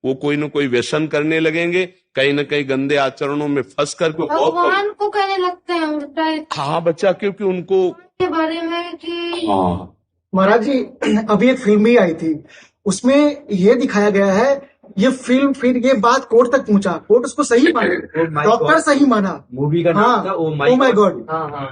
वो कोई न कोई व्यसन करने लगेंगे, कहीं न कहीं गंदे आचरणों में फंस करके भगवान को कहने लगते हैं उल्टा हाँ बच्चा, क्योंकि उनको के बारे में कि हाँ महाराज जी, अभी एक फिल्म भी आई थी, उसमें ये दिखाया गया है, ये फिल्म फिर ये बात कोर्ट तक पहुंचा, कोर्ट उसको सही माना, डॉक्टर सही माना, मूवी का नाम था ओ माय गॉड,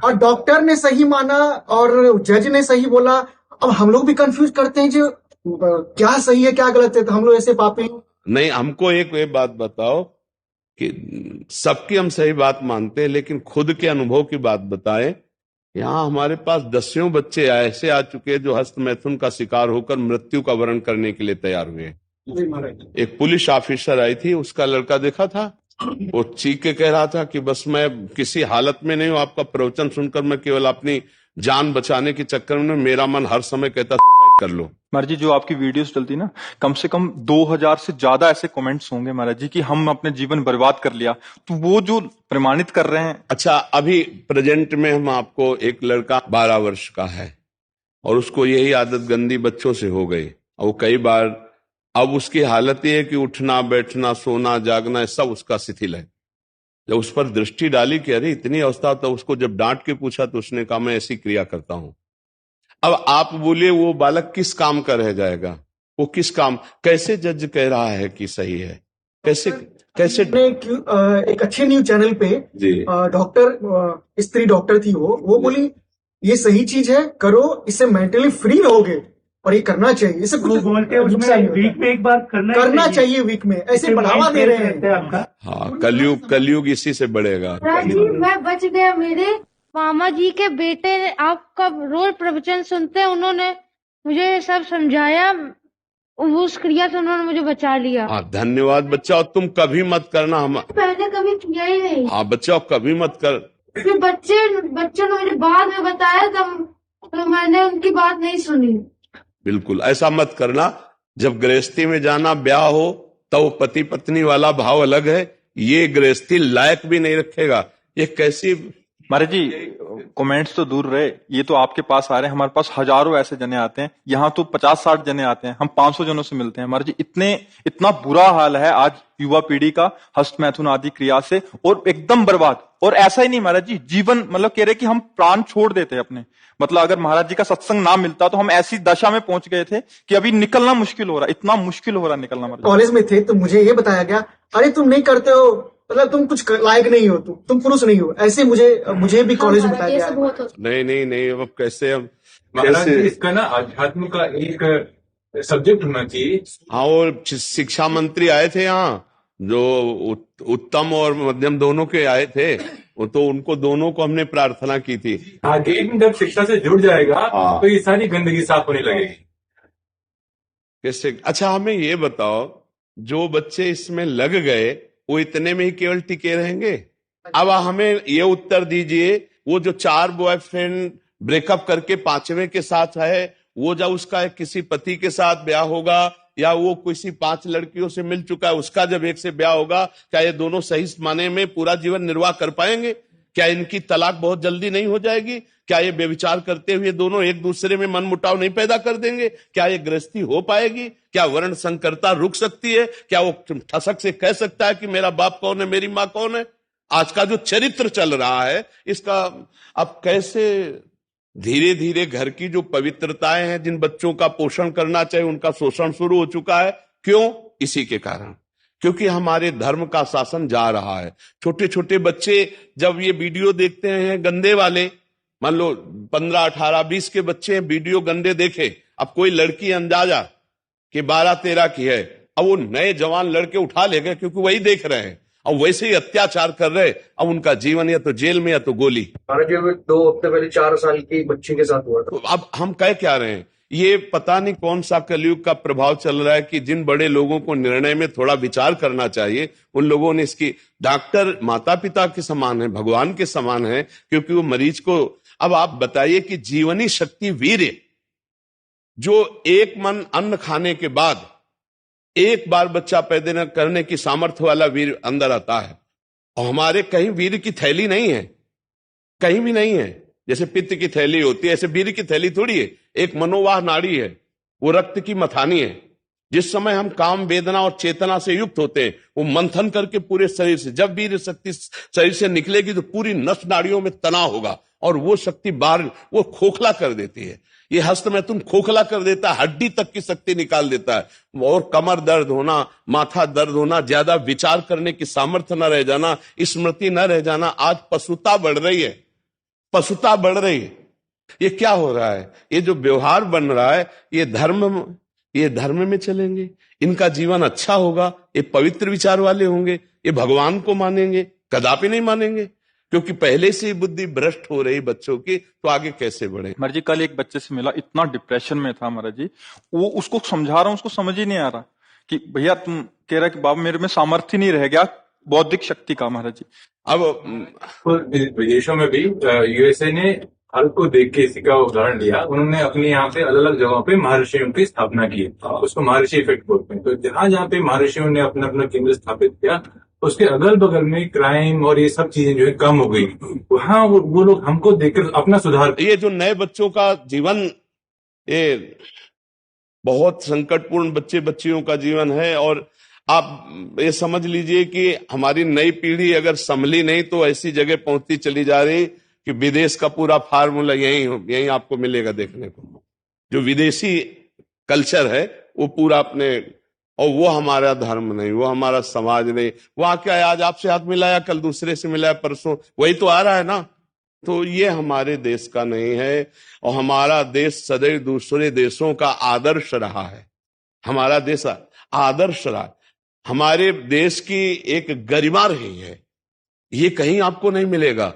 और डॉक्टर ने सही माना और जज ने सही बोला। अब हम लोग भी कंफ्यूज करते हैं जो क्या सही है क्या गलत है, तो हम लोग ऐसे पापी नहीं। हमको एक ये बात बताओ कि सबकी हम सही बात मानते हैं, लेकिन खुद के अनुभव की बात बताएं। यहाँ हमारे पास दसियों बच्चे ऐसे आ चुके हैं जो हस्त मैथुन का शिकार होकर मृत्यु का वरण करने के लिए तैयार हुए। एक पुलिस ऑफिसर आई थी, उसका लड़का देखा था, वो चीख के कह रहा था कि बस मैं किसी हालत में नहीं हूं, आपका प्रवचन सुनकर मैं केवल अपनी जान बचाने के चक्कर में, मेरा मन हर समय कहता सुसाइड कर लो। महाराज जी, जो आपकी वीडियोस चलती ना, कम से कम 2000 से ज्यादा ऐसे कमेंट्स होंगे महाराज जी कि हम अपने जीवन बर्बाद कर लिया, तो वो जो प्रमाणित कर रहे हैं। अच्छा, अभी प्रेजेंट में हम आपको एक लड़का 12 वर्ष का है और उसको यही आदत गंदी बच्चों से हो गई, और वो कई बार, अब उसकी हालत ये है कि उठना बैठना सोना जागना सब उसका शिथिल है। जब उस पर दृष्टि डाली कि अरे इतनी अवस्था, तो उसको जब डांट के पूछा तो उसने कहा मैं ऐसी क्रिया करता हूं। अब आप बोलिए वो बालक किस काम का रह जाएगा, वो किस काम, कैसे जज कह रहा है कि सही है, कैसे कैसे एक अच्छे न्यूज चैनल पे डॉक्टर, स्त्री डॉक्टर थी, वो बोली ये सही चीज है, करो, इससे मेंटली फ्री रहोगे और ये करना चाहिए। इसे कुछ बोलते हैं उसमें वीक में एक बार करना चाहिए वीक में, ऐसे बढ़ावा दे रहे हैं आपका। हाँ, कलयुग इसी से बढ़ेगा। मैं बच गया। मेरे मामा जी के बेटे ने आपका रोज प्रवचन सुनते हैं, उन्होंने मुझे सब समझाया, उस क्रिया से उन्होंने मुझे बचा लिया। हाँ, धन्यवाद बच्चा, और तुम कभी मत करना। हम पहले कभी किया ही नहीं। हाँ बच्चा, कभी मत कर। फिर बच्चों ने मुझे बाद में बताया, तो मैंने उनकी बात नहीं सुनी। बिल्कुल ऐसा मत करना। जब गृहस्थी में जाना, ब्याह हो, तो पति पत्नी वाला भाव अलग है, ये गृहस्थी लायक भी नहीं रखेगा। ये कैसी महाराज जी, कमेंट्स तो दूर रहे, ये तो आपके पास आ रहे हैं, हमारे पास हजारों ऐसे जने आते हैं, यहाँ तो 50-60 जने आते हैं, हम 500 जनों से मिलते हैं। महाराज जी, इतना बुरा हाल है आज युवा पीढ़ी का हस्त मैथुन आदि क्रिया से, और एकदम बर्बाद। और ऐसा ही नहीं महाराज जी, जीवन मतलब कह रहे कि हम प्राण छोड़ देते हैं अपने, मतलब अगर महाराज जी का सत्संग ना मिलता तो हम ऐसी दशा में पहुंच गए थे कि अभी निकलना मुश्किल हो रहा, इतना मुश्किल हो रहा निकलना। महाराज कॉलेज में थे तो मुझे ये बताया गया, अरे तुम नहीं करते हो, मतलब तुम कुछ लायक नहीं हो, तुम पुरुष नहीं हो, ऐसे मुझे भी कॉलेज में बताया गया। नहीं, अब कैसे हम इसका ना अध्यात्म का एक सब्जेक्ट होना चाहिए। हाँ, और शिक्षा मंत्री आए थे यहाँ, जो उत्तम और मध्यम दोनों के आए थे, वो तो उनको दोनों को हमने प्रार्थना की थी। जब शिक्षा से जुड़ जाएगा तो ये सारी गंदगी साफ होने लगेगी। कैसे? अच्छा, हमें ये बताओ, जो बच्चे इसमें लग गए वो इतने में ही केवल टिके रहेंगे? अब हमें ये उत्तर दीजिए, वो जो 4 बॉयफ्रेंड ब्रेकअप करके 5वें के साथ है, वो जब उसका किसी पति के साथ ब्याह होगा, या वो किसी 5 लड़कियों से मिल चुका है, उसका जब एक से ब्याह होगा, क्या ये दोनों सही माने में पूरा जीवन निर्वाह कर पाएंगे? क्या इनकी तलाक बहुत जल्दी नहीं हो जाएगी? क्या ये व्यभिचार करते हुए दोनों एक दूसरे में मनमुटाव नहीं पैदा कर देंगे? क्या ये गृहस्थी हो पाएगी? क्या वर्ण संकरता रुक सकती है? क्या वो ठसक से कह सकता है कि मेरा बाप कौन है, मेरी माँ कौन है? आज का जो चरित्र चल रहा है, इसका अब कैसे धीरे धीरे घर की जो पवित्रताएं हैं, जिन बच्चों का पोषण करना चाहिए, उनका शोषण शुरू हो चुका है। क्यों? इसी के कारण, क्योंकि हमारे धर्म का शासन जा रहा है। छोटे छोटे बच्चे जब ये वीडियो देखते हैं गंदे वाले, मान लो 15, 18, 20 के बच्चे वीडियो गंदे देखे, अब कोई लड़की अंदाजा कि 12, 13 की है, अब वो नए जवान लड़के उठा ले गए, क्योंकि वही देख रहे हैं, अब वैसे ही अत्याचार कर रहे। अब उनका जीवन या तो जेल में या तो गोली। 2 हफ्ते पहले 4 साल की बच्ची के साथ हुआ था। तो अब हम कह क्या रहे हैं, ये पता नहीं कौन सा कलयुग का प्रभाव चल रहा है कि जिन बड़े लोगों को निर्णय में थोड़ा विचार करना चाहिए, उन लोगों ने इसकी, डॉक्टर माता पिता के समान है, भगवान के समान है, क्योंकि वो मरीज को, अब आप बताइए कि जीवनी शक्ति वीर्य, जो एक मन अन्न खाने के बाद एक बार बच्चा पैदा करने की सामर्थ्य वाला वीर अंदर आता है, और हमारे कहीं वीर की थैली नहीं है, कहीं भी नहीं है। जैसे पित्त की थैली होती है, ऐसे वीर की थैली थोड़ी है। एक मनोवाह नाड़ी है, वो रक्त की मथानी है, जिस समय हम काम वेदना और चेतना से युक्त होते हैं, वो मंथन करके पूरे शरीर से, जब वीर शक्ति शरीर से निकलेगी तो पूरी नस नाड़ियों में तनाव होगा और वो शक्ति बाहर वो खोखला कर देती है। ये हस्त मैथुन खोखला कर देता है, हड्डी तक की शक्ति निकाल देता है। और कमर दर्द होना, माथा दर्द होना, ज्यादा विचार करने की सामर्थ्य न रह जाना, स्मृति न रह जाना, आज पशुता बढ़ रही है, पशुता बढ़ रही है। ये क्या हो रहा है? ये जो व्यवहार बन रहा है, ये धर्म में चलेंगे, इनका जीवन अच्छा होगा, ये पवित्र विचार वाले होंगे, ये भगवान को मानेंगे? कदापि नहीं मानेंगे, क्योंकि पहले से ही बुद्धि भ्रष्ट हो रही बच्चों की, तो आगे कैसे बढ़े? महाराज जी कल एक बच्चे से मिला, इतना डिप्रेशन में था महाराज जी, वो उसको समझा रहा हूँ, उसको समझ ही नहीं आ रहा कि भैया तुम कह रहा कि बाबा मेरे में सामर्थ्य नहीं रह गया बौद्धिक शक्ति का। महाराज जी अब विदेशों में भी यूएसए ने भारत को देख के इसी का उदाहरण लिया। उन्होंने अपने यहाँ पे अलग अलग जगहों पे महर्षियों की स्थापना की, उसको महर्षि इफेक्ट बोलते हैं। तो जहां जहाँ पे महर्षियों ने अपना अपना केंद्र स्थापित किया, उसके अगल बगल में क्राइम और ये सब चीजें जो है कम हो गई। वहां वो लोग हमको देखकर अपना सुधार। ये जो नए बच्चों का जीवन, ये बहुत संकटपूर्ण बच्चियों का जीवन है। और आप ये समझ लीजिए कि हमारी नई पीढ़ी अगर संभली नहीं तो ऐसी जगह पहुंचती चली जा रही कि विदेश का पूरा फार्मूला यही आपको मिलेगा देखने को। जो विदेशी कल्चर है वो पूरा अपने, और वो हमारा धर्म नहीं, वो हमारा समाज नहीं। वहां क्या है, आज आपसे हाथ मिलाया, कल दूसरे से मिलाया, परसों वही तो आ रहा है ना। तो ये हमारे देश का नहीं है। और हमारा देश सदैव दूसरे देशों का आदर्श रहा है। हमारा देश आदर्श रहा, हमारे देश की एक गरिमा रही है, ये कहीं आपको नहीं मिलेगा।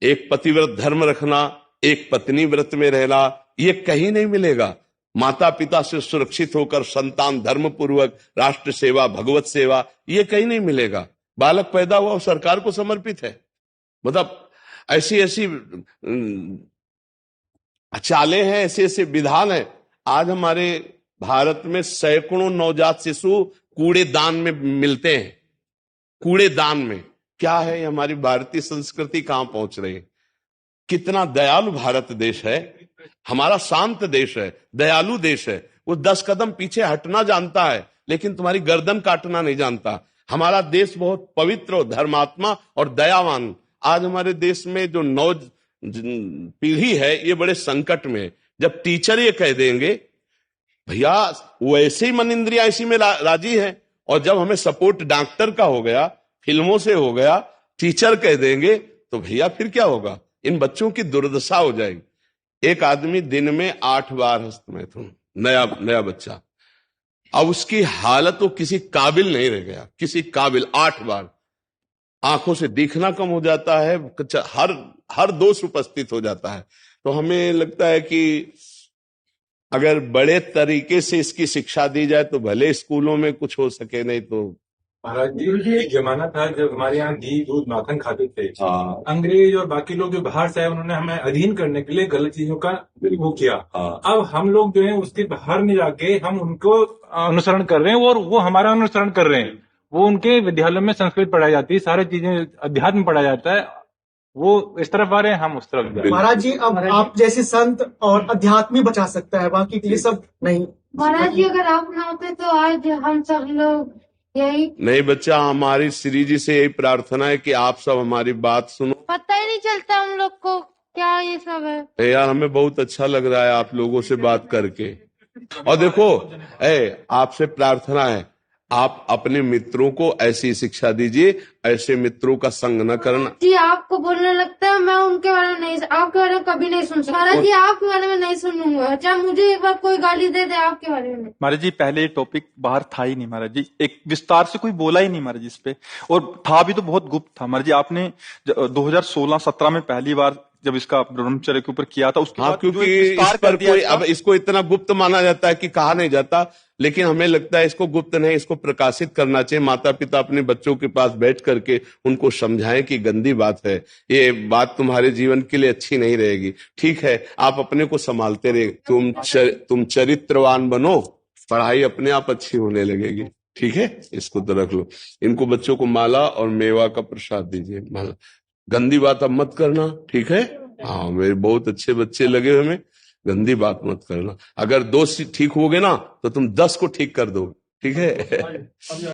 एक पतिव्रत धर्म रखना, एक पत्नी व्रत में रहना, ये कहीं नहीं मिलेगा। माता पिता से सुरक्षित होकर संतान धर्म पूर्वक राष्ट्र सेवा, भगवत सेवा, ये कहीं नहीं मिलेगा। बालक पैदा हुआ और सरकार को समर्पित है। मतलब ऐसी ऐसी चालें हैं, ऐसे ऐसे विधान है। आज हमारे भारत में सैकड़ों नवजात शिशु कूड़ेदान में मिलते हैं। कूड़ेदान में क्या है, हमारी भारतीय संस्कृति कहां पहुंच रही है? कितना दयालु भारत देश है, हमारा शांत देश है, दयालु देश है। वो 10 कदम पीछे हटना जानता है, लेकिन तुम्हारी गर्दन काटना नहीं जानता। हमारा देश बहुत पवित्र और धर्मात्मा और दयावान। आज हमारे देश में जो नौ पीढ़ी है, ये बड़े संकट में है। जब टीचर ये कह देंगे भैया वैसे ही मन इंद्रिया इसी में राजी है, और जब हमें सपोर्ट डॉक्टर का हो गया, फिल्मों से हो गया, टीचर कह देंगे, तो भैया फिर क्या होगा? इन बच्चों की दुर्दशा हो जाएगी। एक आदमी दिन में 8 बार हस्तमैथुन, नया बच्चा, अब उसकी हालत तो किसी काबिल नहीं रह गया, किसी काबिल। 8 बार आंखों से दिखना कम हो जाता है, हर दोष उपस्थित हो जाता है। तो हमें लगता है कि अगर बड़े तरीके से इसकी शिक्षा दी जाए तो भले स्कूलों में कुछ हो सके, नहीं तो। महाराज जी एक जमाना था जब हमारे यहाँ घी दूध माखन खाते थे। अंग्रेज और बाकी लोग जो बाहर से आए, उन्होंने हमें अधीन करने के लिए गलत चीजों का वो किया। अब हम लोग जो है उसके बाहर नहीं जाके हम उनको अनुसरण कर रहे हैं और वो हमारा अनुसरण कर रहे हैं। वो उनके विद्यालयों में संस्कृत पढ़ाई जाती है, सारी चीजें अध्यात्म पढ़ाया जाता है। वो इस तरफ आ रहे हैं, हम उस तरफ जा रहे हैं। महाराज जी अब आप जैसे संत और अध्यात्म ही बचा सकता है, बाकी ये सब नहीं। महाराज जी अगर आप ना होते तो आज हम सब लोग यही। नहीं बच्चा, हमारी श्री जी से यही प्रार्थना है कि आप सब हमारी बात सुनो। पता ही नहीं चलता हम लोग को क्या ये सब है। यार हमें बहुत अच्छा लग रहा है आप लोगों से बात करके। और देखो आपसे प्रार्थना है, आप अपने मित्रों को ऐसी शिक्षा दीजिए, ऐसे मित्रों का संग न करना। जी आपको बोलने लगता है, मैं उनके बारे में नहीं, आपके बारे में कभी नहीं सुन सकता। महाराज जी आपके बारे में नहीं सुनूंगा, चाहे मुझे एक बार कोई गाली दे दे, आपके बारे में। महाराज जी पहले ये टॉपिक बाहर था ही नहीं महाराज जी, एक विस्तार से कोई बोला ही नहीं महाराज जी इस पे, और था भी तो बहुत गुप्त था। महाराज जी आपने 2016-17 में पहली बार जब इसका ब्रह्मचर्य के ऊपर किया था, उसके बाद क्योंकि इस पर कोई अब इसको इतना गुप्त माना जाता है कि कहा नहीं जाता, लेकिन हमें लगता है इसको गुप्त नहीं, इसको प्रकाशित करना चाहिए। माता पिता अपने बच्चों के पास बैठ करके उनको समझाएं कि गंदी बात है, ये बात तुम्हारे जीवन के लिए अच्छी नहीं रहेगी। ठीक है, आप अपने को संभालते रहे, तुम चरित्रवान बनो, पढ़ाई अपने आप अच्छी होने लगेगी। ठीक है, इसको तो रख लो। इनको बच्चों को माला और मेवा का प्रसाद दीजिए। माला गंदी बात अब मत करना, ठीक है। हाँ, मेरे बहुत अच्छे बच्चे लगे हमें, गंदी बात मत करना। अगर 2 ठीक होगे ना तो तुम 10 को ठीक कर दोगे, ठीक है।